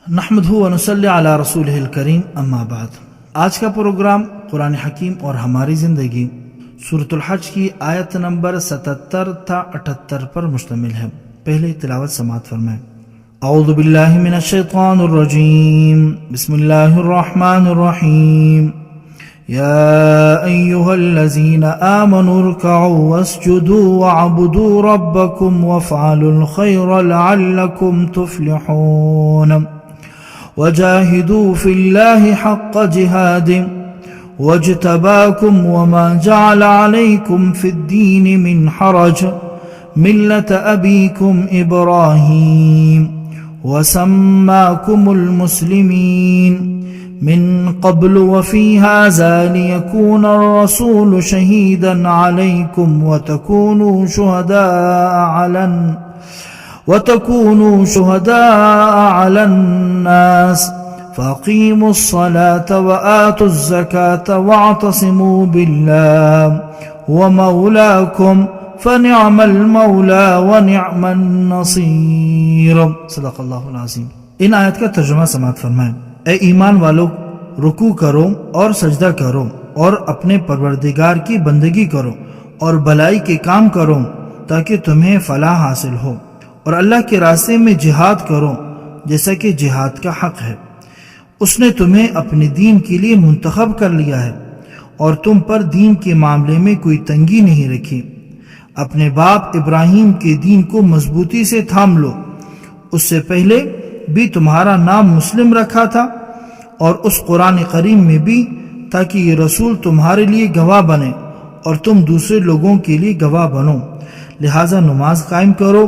نحمدہ و نصلی علی رسولہ الکریم اما بعد۔ آج کا پروگرام قرآن حکیم اور ہماری زندگی سورۃ الحج کی آیت نمبر 77 تا 78 پر مشتمل ہے۔ پہلے تلاوت سماعت فرمائیں۔ اعوذ باللہ من الشیطان الرجیم، بسم اللہ الرحمن الرحیم۔ یا ایہا الذین آمنوا ارکعوا واسجدوا واعبدوا ربکم وافعلوا الخیر لعلکم تفلحون۔ وجاهدوا في الله حق جهاده واجتباكم وما جعل عليكم في الدين من حرج ملة أبيكم إبراهيم وسماكم المسلمين من قبل وفي هذا ليكون الرسول شهيدا عليكم وتكونوا شهداء على الناس فأقيموا الصلاة وآتوا الزكاة واعتصموا بالله هو مولاكم فنعم المولى ونعم النصير۔ صدق اللہ العظیم۔ ان آیت کا ترجمہ سماعت فرمائیں۔ اے ایمان والو، رکوع کرو اور سجدہ کرو اور اپنے پروردگار کی بندگی کرو اور بھلائی کے کام کرو تاکہ تمہیں فلاح حاصل ہو، اور اللہ کے راستے میں جہاد کرو جیسا کہ جہاد کا حق ہے۔ اس نے تمہیں اپنے دین کے لیے منتخب کر لیا ہے اور تم پر دین کے معاملے میں کوئی تنگی نہیں رکھی۔ اپنے باپ ابراہیم کے دین کو مضبوطی سے تھام لو، اس سے پہلے بھی تمہارا نام مسلم رکھا تھا، اور اس قرآن کریم میں بھی، تاکہ یہ رسول تمہارے لیے گواہ بنے اور تم دوسرے لوگوں کے لیے گواہ بنو۔ لہٰذا نماز قائم کرو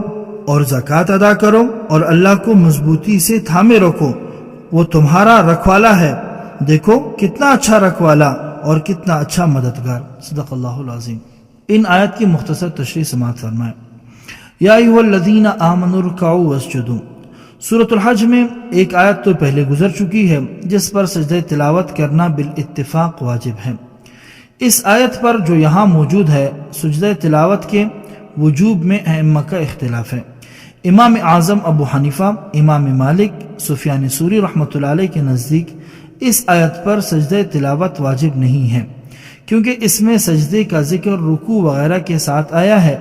اور زکوٰۃ ادا کرو اور اللہ کو مضبوطی سے تھامے رکھو، وہ تمہارا رکھوالا ہے، دیکھو کتنا اچھا رکھوالا اور کتنا اچھا مددگار۔ صدق اللہ العظیم۔ ان آیت کی مختصر تشریح سماعت فرمائیں۔ یا ایھا الذین آمنوا ارکعوا واسجدوا۔ سورۃ الحج میں ایک آیت تو پہلے گزر چکی ہے جس پر سجدہ تلاوت کرنا بالاتفاق واجب ہے۔ اس آیت پر جو یہاں موجود ہے، سجدہ تلاوت کے وجوب میں ائمہ کا اختلاف ہے۔ امام اعظم ابو حنیفہ، امام مالک، سفیان ثوری رحمۃ اللہ علیہ کے نزدیک اس آیت پر سجدہ تلاوت واجب نہیں ہے، کیونکہ اس میں سجدے کا ذکر رکوع وغیرہ کے ساتھ آیا ہے،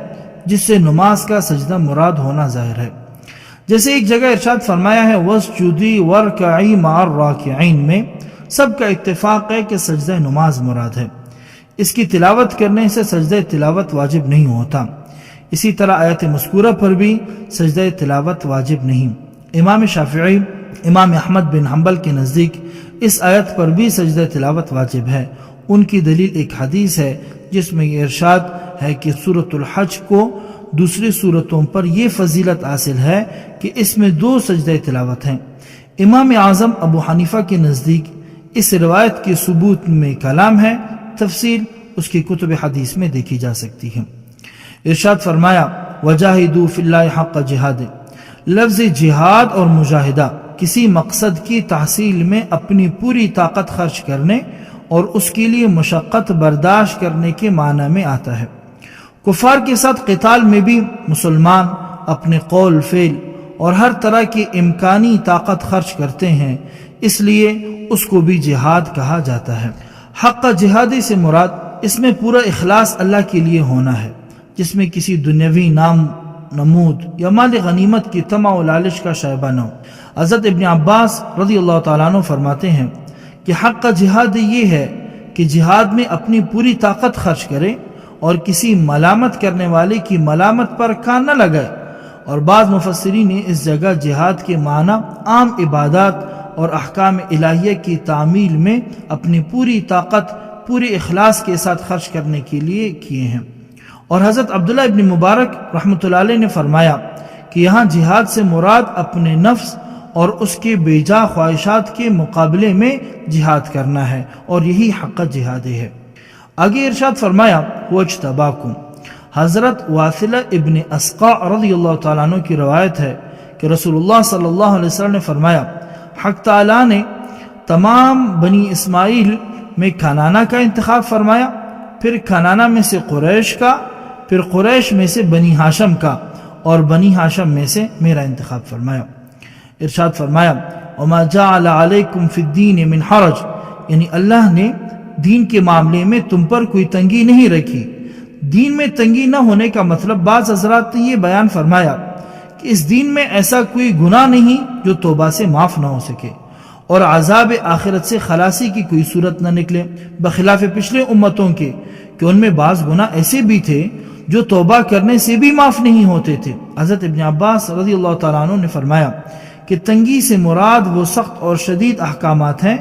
جس سے نماز کا سجدہ مراد ہونا ظاہر ہے۔ جیسے ایک جگہ ارشاد فرمایا ہے وَاسْجُدِي وَارْكَعِي مَعَ الرَّاكِعِينَ میں سب کا اتفاق ہے کہ سجدہ نماز مراد ہے، اس کی تلاوت کرنے سے سجدہ تلاوت واجب نہیں ہوتا۔ اسی طرح آیت مذکورہ پر بھی سجدہ تلاوت واجب نہیں۔ امام شافعی، امام احمد بن حنبل کے نزدیک اس آیت پر بھی سجدہ تلاوت واجب ہے۔ ان کی دلیل ایک حدیث ہے جس میں یہ ارشاد ہے کہ سورۃ الحج کو دوسری سورتوں پر یہ فضیلت حاصل ہے کہ اس میں 2 سجدہ تلاوت ہیں۔ امام اعظم ابو حنیفہ کے نزدیک اس روایت کے ثبوت میں کلام ہے، تفصیل اس کی کتب حدیث میں دیکھی جا سکتی ہے۔ ارشاد فرمایا وجاہدوا فی اللہ حق جہاد۔ لفظ جہاد اور مجاہدہ کسی مقصد کی تحصیل میں اپنی پوری طاقت خرچ کرنے اور اس کے لیے مشقت برداشت کرنے کے معنی میں آتا ہے۔ کفار کے ساتھ قتال میں بھی مسلمان اپنے قول، فعل اور ہر طرح کی امکانی طاقت خرچ کرتے ہیں، اس لیے اس کو بھی جہاد کہا جاتا ہے۔ حق جہادی سے مراد اس میں پورا اخلاص اللہ کے لیے ہونا ہے، جس میں کسی دنیاوی نام نمود یا مال غنیمت کی طمع و لالچ کا شائبہ نہ ہو۔ حضرت ابن عباس رضی اللہ تعالیٰ عنہ فرماتے ہیں کہ حق کا جہاد یہ ہے کہ جہاد میں اپنی پوری طاقت خرچ کرے اور کسی ملامت کرنے والے کی ملامت پر کان نہ لگائے۔ اور بعض مفسرین نے اس جگہ جہاد کے معنی عام عبادات اور احکام الہیہ کی تعمیل میں اپنی پوری طاقت پورے اخلاص کے ساتھ خرچ کرنے کے لیے کیے ہیں۔ اور حضرت عبداللہ ابن مبارک رحمۃ اللہ علیہ نے فرمایا کہ یہاں جہاد سے مراد اپنے نفس اور اس کے بے جا خواہشات کے مقابلے میں جہاد کرنا ہے، اور یہی حق جہاد ہے۔ آگے ارشاد فرمایا وَاجْتَبَاكُمْ۔ حضرت واثلہ ابن اسقع رضی اللہ تعالیٰ عنہ کی روایت ہے کہ رسول اللہ صلی اللہ علیہ وسلم نے فرمایا حق تعالیٰ نے تمام بنی اسماعیل میں کنانہ کا انتخاب فرمایا، پھر کنانہ میں سے قریش کا، پھر قریش میں سے بنی ہاشم کا، اور بنی ہاشم میں سے میرا انتخاب فرمایا۔ ارشاد فرمایا وما جعل علیکم فی الدین من حرج، یعنی اللہ نے دین کے معاملے میں تم پر کوئی تنگی نہیں رکھی۔ دین میں تنگی نہ ہونے کا مطلب بعض حضرات نے یہ بیان فرمایا کہ اس دین میں ایسا کوئی گناہ نہیں جو توبہ سے معاف نہ ہو سکے، اور عذاب آخرت سے خلاصی کی کوئی صورت نہ نکلے، بخلاف پچھلے امتوں کے کہ ان میں بعض گناہ ایسے بھی تھے جو توبہ کرنے سے بھی معاف نہیں ہوتے تھے۔ حضرت ابن عباس رضی اللہ تعالیٰ عنہ نے فرمایا کہ تنگی سے مراد وہ سخت اور شدید احکامات ہیں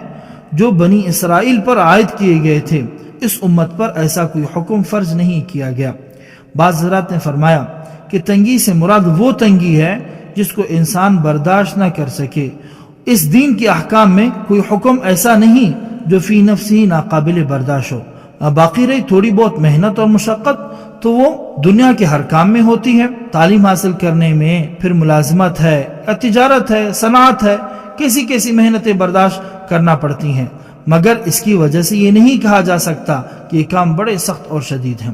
جو بنی اسرائیل پر عائد کیے گئے تھے، اس امت پر ایسا کوئی حکم فرض نہیں کیا گیا۔ بعض حضرات نے فرمایا کہ تنگی سے مراد وہ تنگی ہے جس کو انسان برداشت نہ کر سکے۔ اس دین کے احکام میں کوئی حکم ایسا نہیں جو فی نفسی ناقابل برداشت ہو۔ باقی رہی تھوڑی بہت محنت اور مشقت تو وہ دنیا کے ہر کام میں ہوتی ہے، تعلیم حاصل کرنے میں، پھر ملازمت ہے یا تجارت ہے، صنعت ہے، کیسی محنتیں برداشت کرنا پڑتی ہیں، مگر اس کی وجہ سے یہ نہیں کہا جا سکتا کہ یہ کام بڑے سخت اور شدید ہیں۔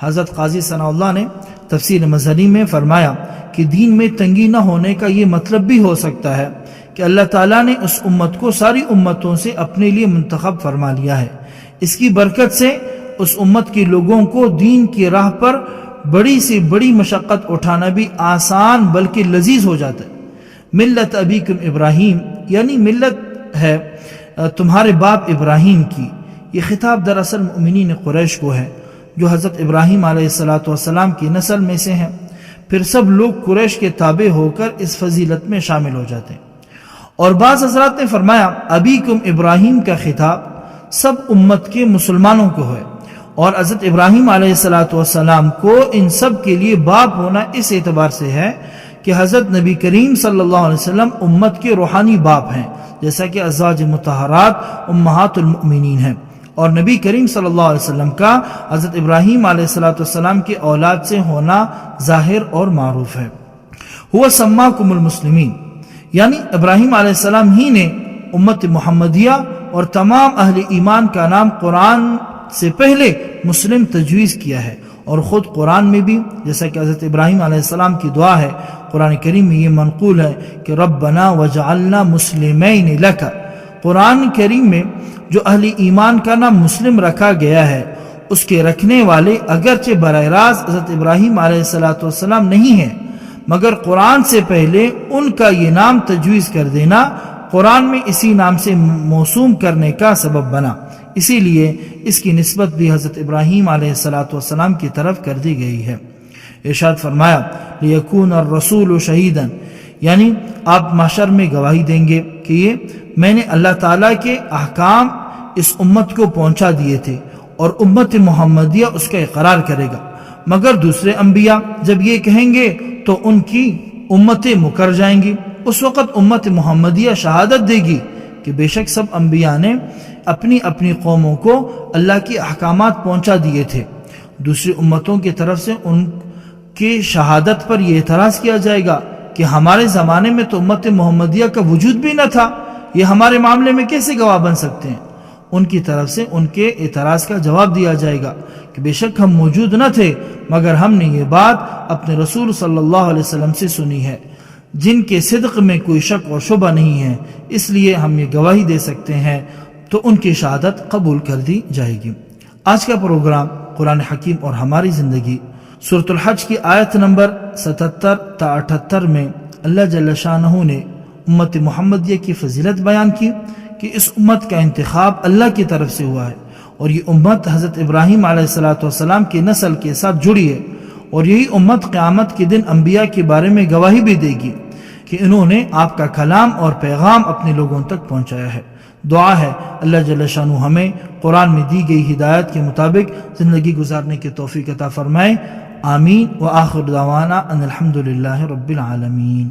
حضرت قاضی ثناء اللہ نے تفسیر مظہری میں فرمایا کہ دین میں تنگی نہ ہونے کا یہ مطلب بھی ہو سکتا ہے کہ اللہ تعالیٰ نے اس امت کو ساری امتوں سے اپنے لیے منتخب فرما لیا ہے، اس کی برکت سے اس امت کے لوگوں کو دین کی راہ پر بڑی سے بڑی مشقت اٹھانا بھی آسان بلکہ لذیذ ہو جاتا ہے۔ ملت ابیکم ابراہیم، یعنی ملت ہے تمہارے باپ ابراہیم کی۔ یہ خطاب دراصل مؤمنین قریش کو ہے جو حضرت ابراہیم علیہ السلام کی نسل میں سے ہیں، پھر سب لوگ قریش کے تابع ہو کر اس فضیلت میں شامل ہو جاتے ہیں۔ اور بعض حضرات نے فرمایا ابیکم ابراہیم کا خطاب سب امت کے مسلمانوں کو ہے، اور حضرت ابراہیم علیہ السلام کو ان سب کے لیے باپ ہونا اس اعتبار سے ہے کہ حضرت نبی کریم صلی اللہ علیہ وسلم امت کے روحانی باپ ہیں، جیسا کہ ازواج مطہرات امہات المؤمنین ہیں، اور نبی کریم صلی اللہ علیہ وسلم کا حضرت ابراہیم علیہ السلام کے اولاد سے ہونا ظاہر اور معروف ہے۔ ہوا سماکم المسلمین، یعنی ابراہیم علیہ السلام ہی نے امت محمدیہ اور تمام اہل ایمان کا نام قرآن سے پہلے مسلم تجویز کیا ہے، اور خود قرآن میں بھی جیسا کہ حضرت ابراہیم علیہ السلام کی دعا ہے، قرآن کریم میں یہ منقول ہے کہ ربنا وجعلنا مسلمین لک۔ قرآن کریم میں جو اہل ایمان کا نام مسلم رکھا گیا ہے، اس کے رکھنے والے اگرچہ براہ راست حضرت ابراہیم علیہ السلام نہیں ہیں، مگر قرآن سے پہلے ان کا یہ نام تجویز کر دینا قرآن میں اسی نام سے موسوم کرنے کا سبب بنا، اسی لیے اس کی نسبت بھی حضرت ابراہیم علیہ السلام کی طرف کر دی گئی ہے۔ ارشاد فرمایا لیکون الرسول شہیدا، یعنی آپ محشر میں گواہی دیں گے کہ یہ میں نے اللہ تعالیٰ کے احکام اس امت کو پہنچا دیے تھے، اور امت محمدیہ اس کا اقرار کرے گا، مگر دوسرے انبیاء جب یہ کہیں گے تو ان کی امتیں مکر جائیں گی۔ اس وقت امت محمدیہ شہادت دے گی کہ بے شک سب انبیاء نے اپنی اپنی قوموں کو اللہ کے احکامات پہنچا دیے تھے۔ دوسری امتوں کی طرف سے ان کی شہادت پر یہ اعتراض کیا جائے گا کہ ہمارے زمانے میں تو امت محمدیہ کا وجود بھی نہ تھا، یہ ہمارے معاملے میں کیسے گواہ بن سکتے ہیں؟ ان کی طرف سے ان کے اعتراض کا جواب دیا جائے گا کہ بے شک ہم موجود نہ تھے، مگر ہم نے یہ بات اپنے رسول صلی اللہ علیہ وسلم سے سنی ہے، جن کے صدق میں کوئی شک اور شبہ نہیں ہے، اس لیے ہم یہ گواہی دے سکتے ہیں، تو ان کی شہادت قبول کر دی جائے گی۔ آج کا پروگرام قرآن حکیم اور ہماری زندگی، سورۃ الحج کی آیت نمبر 77 تا 78 میں اللہ جل شانہ نے امت محمدیہ کی فضیلت بیان کی کہ اس امت کا انتخاب اللہ کی طرف سے ہوا ہے، اور یہ امت حضرت ابراہیم علیہ السلام کی نسل کے ساتھ جڑی ہے، اور یہی امت قیامت کے دن انبیاء کے بارے میں گواہی بھی دے گی کہ انہوں نے آپ کا کلام اور پیغام اپنے لوگوں تک پہنچایا ہے۔ دعا ہے اللہ جل شانہ ہمیں قرآن میں دی گئی ہدایت کے مطابق زندگی گزارنے کی توفیق عطا فرمائے۔ آمین۔ وآخر دعوانا ان الحمد للہ رب العالمین۔